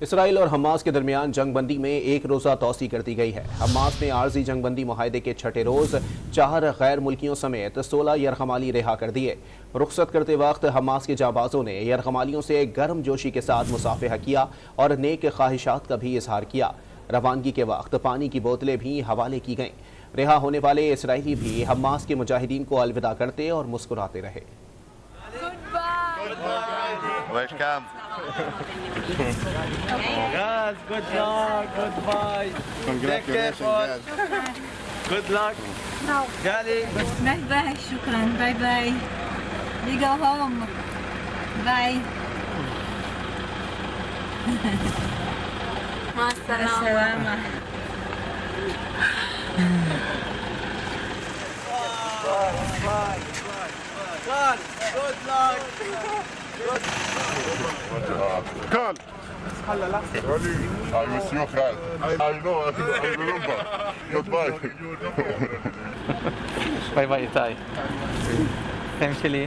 Israel और Hamas के दरमियान जंगबंदी में एक रोज़ा तोसी कर दी गई है। हमास ने आर्जी जंगबंदी मुआहदे के छठे रोज़ 4 गैर मुल्कियों समेत 16 यरगमाली रिहा कर दिए। रुखसत करते वक्त हमास के जाबाजों ने यरगमालियों से गर्म जोशी के साथ मुसाफिहा किया और नेक ख्वाहिशात का भी इजहार किया। रवानगी के वक्त पानी की बोतलें भी हवाले की गईं। रिहा होने वाले इसराइली भी हमास के मुजाहिदीन को अलविदा करते और मुस्कुराते रहे। Guys, good luck, goodbye. Congratulations, guys. Good luck. Gaye. Bye bye, shukran. Bye bye. We go home. Bye. مع السلامة. Good luck. Ghul. I wish you well. I know, I remember. Goodbye. Bye bye, Itay. Same Chile.